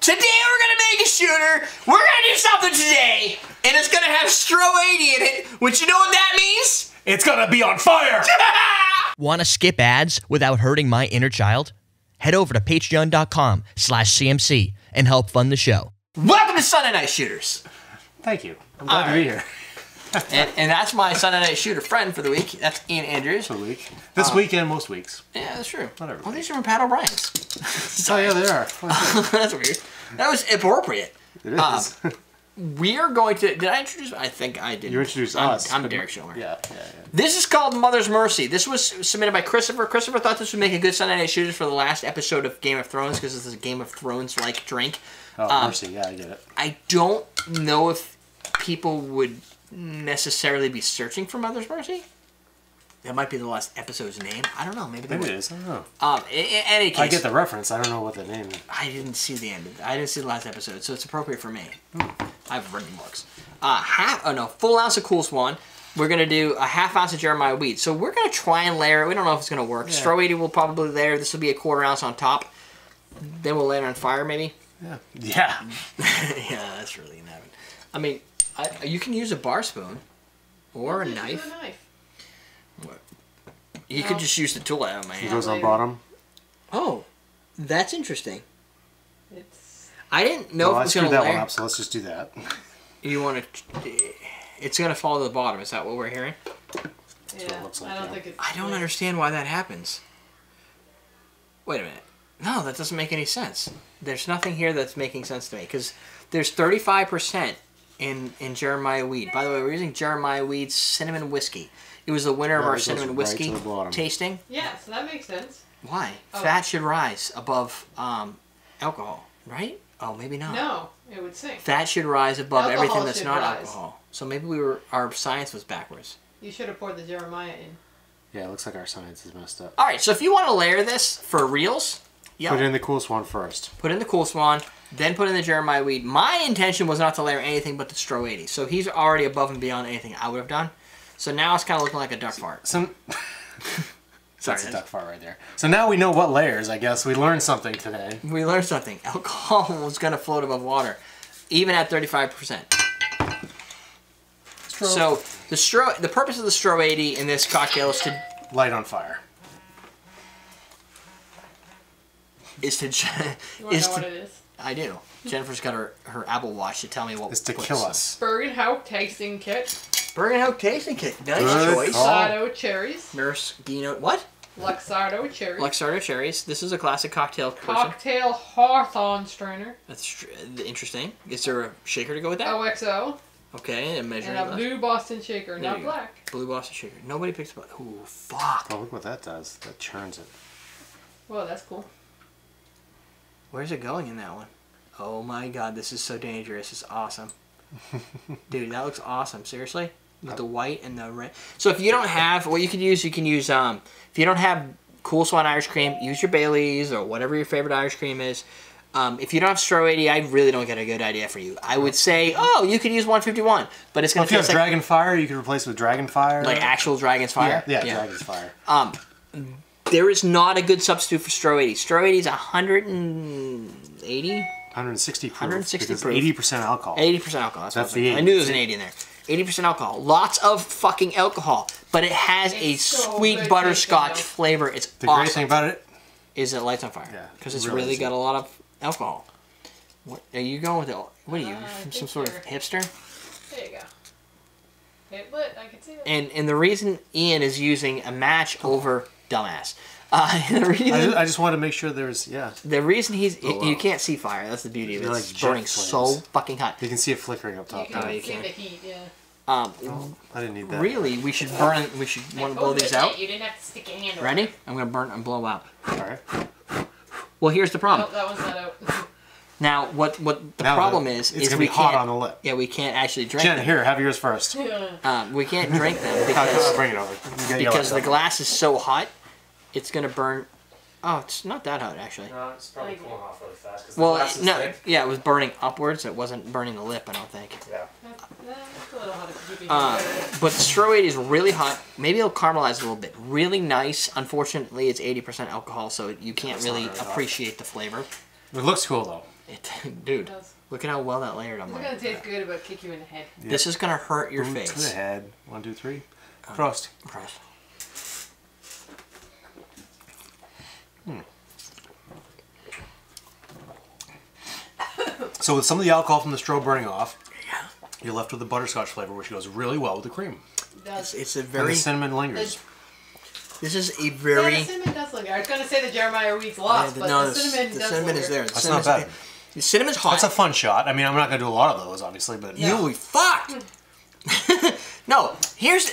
Today we're gonna make a shooter. We're gonna do something today, and it's gonna have Stroh 80 in it, which you know what that means? It's gonna be on fire! Want to skip ads without hurting my inner child? Head over to patreon.com/CMC and help fund the show. Welcome to Sunday Night Shooters. Thank you. I'm glad to be here. and that's my Sunday Night Shooter friend for the week. That's Ian Andrews. For the week. This weekend, most weeks. Yeah, that's true. Whatever. Oh, these are from Pat O'Brien's. Oh, yeah, they are. That's weird. That was appropriate. It is. We are going to... Did I introduce... I think I did. You introduced us. I'm Derrick Schommer. Yeah. This is called Mother's Mercy. This was submitted by Christopher. Christopher thought this would make a good Sunday Night Shooters for the last episode of Game of Thrones, because this is a Game of Thrones-like drink. Oh, Mercy. Yeah, I get it. I don't know if people would necessarily be searching for Mother's Mercy. That might be the last episode's name. I don't know. Maybe it is. I don't know. In any case, I get the reference. I don't know what the name is. I didn't see the end. I didn't see the last episode, so it's appropriate for me. I've written books. Full ounce of Cool Swan. We're gonna do a half ounce of Jeremiah wheat. So we're gonna try and layer it. We don't know if it's gonna work. Yeah. Stroh 80 will probably layer. This will be a quarter ounce on top. Then we'll layer it on fire, maybe. Yeah. Yeah, that's really gonna happen. I mean, you can use a bar spoon or a knife. What? You could just use the tool out of my hand. It goes on bottom. Oh, that's interesting. I didn't know if it was going to layer. That one up, so let's just do that. You want to... It's going to fall to the bottom. Is that what we're hearing? Yeah, I don't understand why that happens. Wait a minute. No, that doesn't make any sense. There's nothing here that's making sense to me, because there's 35% in Jeremiah Weed. By the way, we're using Jeremiah Weed's cinnamon whiskey. It was the winner of our cinnamon whiskey tasting. Yeah, so that makes sense. Why? Oh. Fat should rise above alcohol, right? Oh, maybe not. No, it would sink. Fat should rise above everything that's not alcohol. So maybe our science was backwards. You should have poured the Jeremiah in. Yeah, it looks like our science is messed up. All right, so if you want to layer this for reals, put in the Cool Swan first. Put in the Cool Swan, then put in the Jeremiah Weed. My intention was not to layer anything but the Stroh 80. So he's already above and beyond anything I would have done. So now it's kind of looking like a duck fart. Sorry, that's a duck fart right there. So now we know what layers, I guess. We learned something today. We learned something. Alcohol was going to float above water, even at 35%. So the purpose of the Stroh 80 in this cocktail is to... Light on fire. You want to know what it is? I do. Jennifer's got her Apple Watch to tell me what... It's to kill us. Bourbon Hope Tasting Kit. Bourbon Hope Tasting Kit. Nice choice. Luxardo cherries. Nurse Gino... What? Luxardo cherries. Luxardo cherries. This is a classic cocktail person. Cocktail Hawthorne strainer. That's interesting. Is there a shaker to go with that? OXO. Okay, and measuring glass. And a blue Boston shaker, not black. Blue Boston shaker. Nobody picks up... Ooh, fuck. Oh, look what that does. That churns it. Well, that's cool. Where's it going in that one? Oh my god, this is so dangerous. It's awesome. Dude, that looks awesome. Seriously? With the white and the red. So if you don't have... What you can use, if you don't have Cool Swan Irish Cream, use your Bailey's or whatever your favorite Irish cream is. If you don't have Stroh 80, I really don't get a good idea for you. I would say, oh, you could use 151, but it's going to taste like... If you have Dragon Fire, you can replace it with Dragon Fire. Like actual Dragon's Fire? Yeah, Dragon's Fire. There is not a good substitute for Stroh 80. Stroh 80 is 180? 160 proof. 160 proof. 80% alcohol. 80% alcohol. That's the 80. I knew there was an 80 in there. 80% alcohol. Lots of fucking alcohol. But it has a sweet butterscotch flavor. It's awesome. The great thing about it is it lights on fire. Yeah. Because it's really got a lot of alcohol. What are you going with? What are you? Some sort of hipster? There you go. It lit. I can see it. And the reason Ian is using a match over dumbass. I just want to make sure there's, The reason you can't see fire. That's the beauty of it. It's burning so fucking hot. You can see it flickering up top. You can see the heat, yeah. I didn't need that. Really, we should burn. We should want to blow these out. You didn't have to stick your hand over. Ready? I'm gonna burn and blow out. All right. Well, here's the problem. Oh, that one's not out. Now, what the problem is gonna be hot on the lip. Yeah, we can't actually drink Jen, them. here, have yours first. We can't drink them because bring it over. Because the glass is so hot, it's gonna burn. Oh, it's not that hot actually. No, it's probably cooling off really fast. Well, no, yeah, it was burning upwards. It wasn't burning the lip, I don't think. Yeah. That's a little hot. But Stroh 80 is really hot. Maybe it'll caramelize a little bit. Really nice. Unfortunately, it's 80% alcohol, so you can't really appreciate the flavor. It looks cool though. Dude, look at how well that layered on It's mine. gonna taste good, but kick you in the head. Yep. This is gonna hurt your face. To the head. 1, 2, 3. Prost. Prost. So with some of the alcohol from the Stroh burning off, you're left with the butterscotch flavor, which goes really well with the cream. It does. It's a And very... the cinnamon lingers. This is a very... Yeah, the cinnamon does linger. I was gonna say the Jeremiah Weed's lost, but the cinnamon does linger. is there. That's not bad. The cinnamon's hot. That's a fun shot. I mean, I'm not going to do a lot of those, obviously, but... You fucked! No, here's...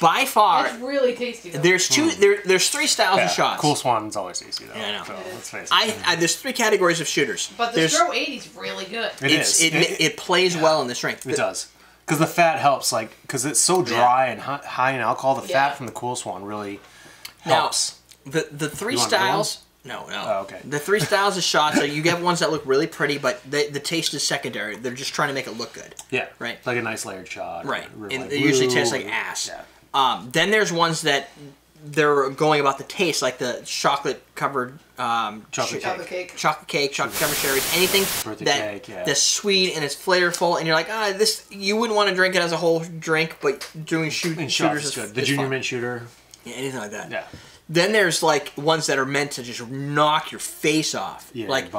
By far... It's really tasty, though. There's there's 3 styles of shots. Cool Swan's always tasty, though. Yeah, I know. So, let's face it. There's 3 categories of shooters. But the Stroh 80's really good. It plays well in this drink. It does. Because the fat helps, like, because it's so dry and high in alcohol, the fat from the Cool Swan really helps. Now, the 3 styles... No. Oh, okay. The 3 styles of shots, so you get ones that look really pretty, but the taste is secondary. They're just trying to make it look good. Yeah. Right. Like a nice layered shot. Right. Really And like they usually taste like ass. Yeah. Then there's ones that they're going about the taste, like the chocolate-covered... chocolate cake. Chocolate-covered cherries, anything that's sweet and it's flavorful, and you're like, this... You wouldn't want to drink it as a whole drink, but doing shooters is good. The Junior Mint Shooter. Yeah, anything like that. Yeah. Then there's like ones that are meant to just knock your face off, like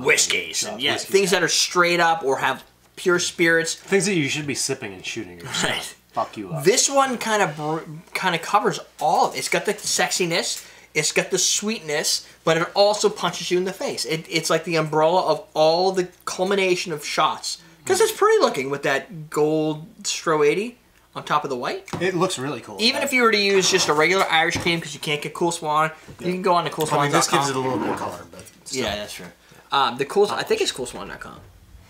whiskeys and things that are straight up or have pure spirits. Things that you should be sipping and shooting. Right. Fuck you up. This one kind of covers all of it. It's got the sexiness, it's got the sweetness, but it also punches you in the face. It's like the umbrella of all the culmination of shots. Because it's pretty looking with that gold Stroh 80. On top of the white. It looks really cool. Even if you were to use just a regular Irish cream, because you can't get Cool Swan, you can go on to CoolSwan.com. I mean, this gives it a little bit of color, but still. Yeah, that's true. I think it's CoolSwan.com.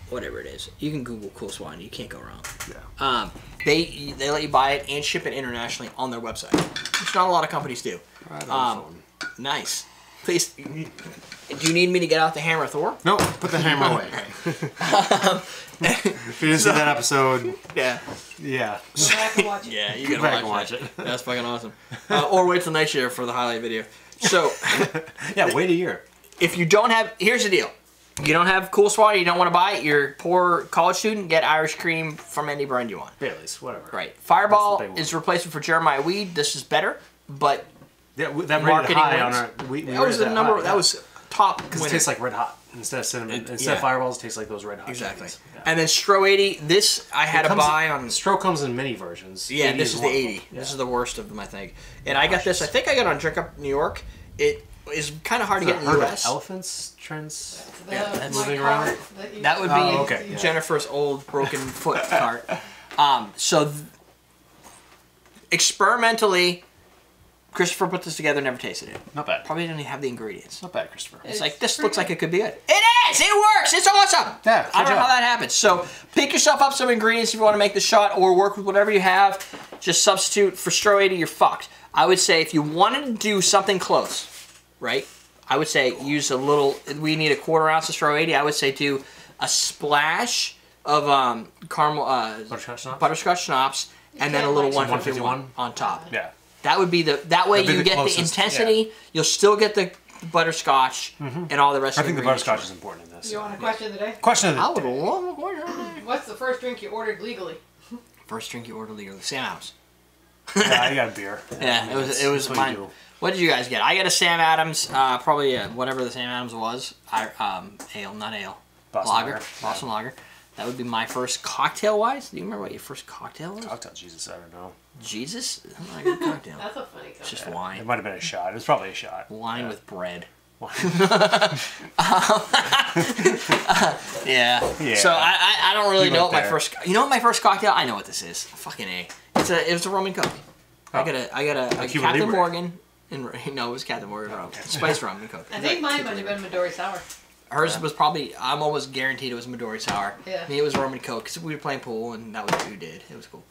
Whatever it is, you can Google Cool Swan. You can't go wrong. Yeah. They let you buy it and ship it internationally on their website, which not a lot of companies do. Nice. Please. Do you need me to get out the hammer, Thor? No, put the hammer away. If you didn't see that episode, yeah. Go back and watch it. Yeah, you gotta watch it. That's fucking awesome. Or wait till next year for the highlight video. So, yeah, wait a year. If you don't have, here's the deal. You don't have Cool Swan, you don't want to buy it, you're a poor college student, get Irish cream from any brand you want. Baileys, whatever. Right. Fireball is replacement for Jeremiah Weed. This is better, but that marketing high on our, that was the number. That was top. Because it tastes like red hot instead of cinnamon. Instead of Fireballs, it tastes like those red hot. Exactly. Yeah. And then Stroh 80. This I had to buy on. Stroh comes in many versions. Yeah, this is the 80. Yeah. This is the worst of them, I think. And I got this. I think I got it on Drink Up New York. It is kind of hard to get in the U.S. Elephants trends moving around. That would be Jennifer's old broken foot cart. Experimentally, Christopher put this together, never tasted it. Not bad. Probably didn't even have the ingredients. Not bad, Christopher. It's like, this looks like it could be good. It is! It works! It's awesome! Yeah, I don't know how that happens. So, pick yourself up some ingredients if you want to make the shot, or work with whatever you have. Just substitute for Stroh 80, you're fucked. I would say if you wanted to do something close, right? I would say use a little, we need a 1/4 ounce of Stroh 80. I would say do a splash of caramel, butterscotch schnapps, and then a little 151 on top. Yeah. That would be that way you get the intensity, you'll still get the butterscotch and all the rest of the I think the butterscotch is important in this. You want a question of the day? Question of the day. I would love a question of the day. What's the first drink you ordered legally? First drink you ordered legally? Sam Adams. Yeah, I got a beer. Yeah, it was mine. What did you guys get? I got a Sam Adams, probably whatever the Sam Adams was. Ale, not ale. Boston Lager. That would be my first cocktail-wise. Do you remember what your first cocktail was? Cocktail, Jesus, I don't know. Jesus? That's not a good cocktail. That's a funny cocktail. It's just wine. It might have been a shot. It was probably a shot. Wine with bread. Yeah. So I don't really know what my first. You know what my first cocktail? I know what this is. Fucking A. It was a rum and coke. I got a Captain Morgan. No, it was Captain Morgan rum. Spiced rum and coke. I think mine might have been Midori Sour. Hers was probably, I'm almost guaranteed it was Midori Sour. Yeah. Me, it was rum and coke because we were playing pool and that was what we did. It was cool.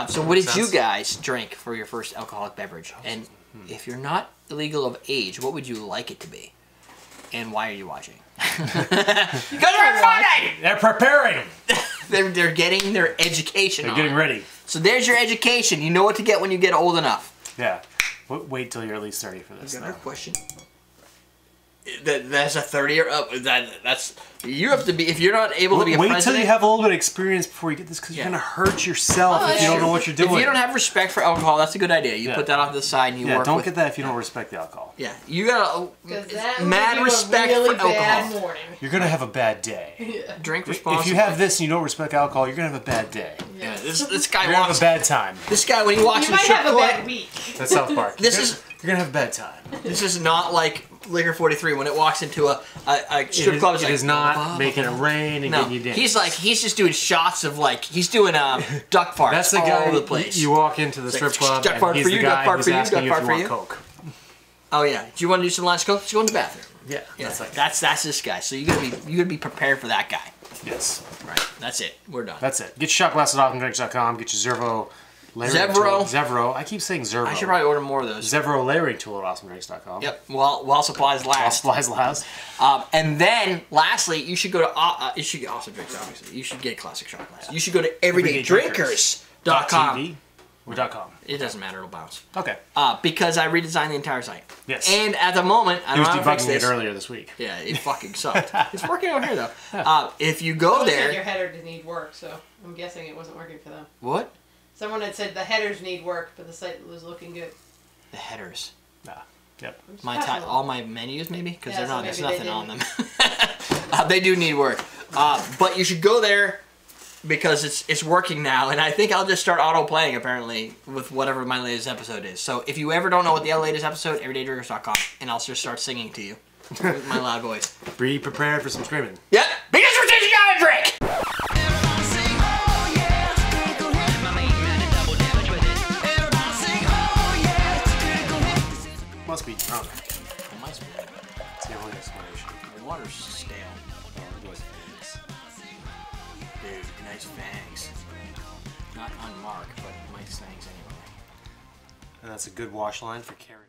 So what did you guys drink for your first alcoholic beverage? And if you're not illegal of age, what would you like it to be? And why are you watching? Because they're watching! They're preparing! They're getting their education They're getting ready. So there's your education. You know what to get when you get old enough. Yeah. Wait till you're at least 30 for this. Another question. That's a 30 or up. That's you have to be if you're not able to be a Wait president. till you have a little bit of experience before you get this, because you're gonna hurt yourself if you don't know what you're doing. If you don't have respect for alcohol, that's a good idea. You put that off to the side and you work. Don't with, get that if you don't respect the alcohol. Yeah, you gotta that mad respect really for alcohol. Bad morning. You're gonna have a bad day. Yeah. Drink responsibly. If you have this and you don't respect alcohol, you're gonna have a bad day. Yeah, this guy You're gonna have walks. a bad time. This guy when he walks You in the might strip have a club. bad week. That's South Park. This You're gonna have a bad time. This is not like Liquor 43 when it walks into a strip club. It is not making it rain and getting you danced. He's just doing shots of he's doing duck farts That's the all guy. over the place. You walk into the strip club duck and fart he's for the you, guy duck fart who's for you, asking duck you if fart you for want you. Coke. Oh yeah, do you want to do some last Coke? Let's go in the bathroom. Yeah, that's this guy. So you gotta be prepared for that guy. Yes. Right. That's it. We're done. That's it. Get your shot glasses at AwesomeDrinks.com. Get your Zevro. I keep saying Zervo. I should probably order more of those. Zevro layering tool at AwesomeDrinks.com. Yep. While supplies last. While supplies last. And then, lastly, you should go to you should get Awesome Drinks. Obviously, you should get classic shot glasses. You should go to everydaydrinkers.com. .tv or .com. It doesn't matter. It'll bounce. Okay. Because I redesigned the entire site. Yes. And at the moment, I He don't was know how to fix debugging it this. earlier this week. Yeah, it fucking sucked. It's working over here though. If you go Someone said there, your header didn't need work, so I'm guessing it wasn't working for them. what? Someone had said the headers need work, but the site was looking good. The headers. Yep. All my menus maybe because Yeah, so there's maybe nothing they on them. They do need work, but you should go there because it's working now, and I think I'll just start auto playing apparently with whatever my latest episode is. So if you ever don't know what the latest episode, everydaydrinkers.com, and I'll just start singing to you with my loud voice. Be prepared for some screaming. Yep, because we're teaching you how to drink. Must be drunk. It must be. It's the only explanation. The water's stale. Oh, it was famous. Dude, nice fangs. Not on Mark, but Mike's fangs anyway. And that's a good wash line for Karen.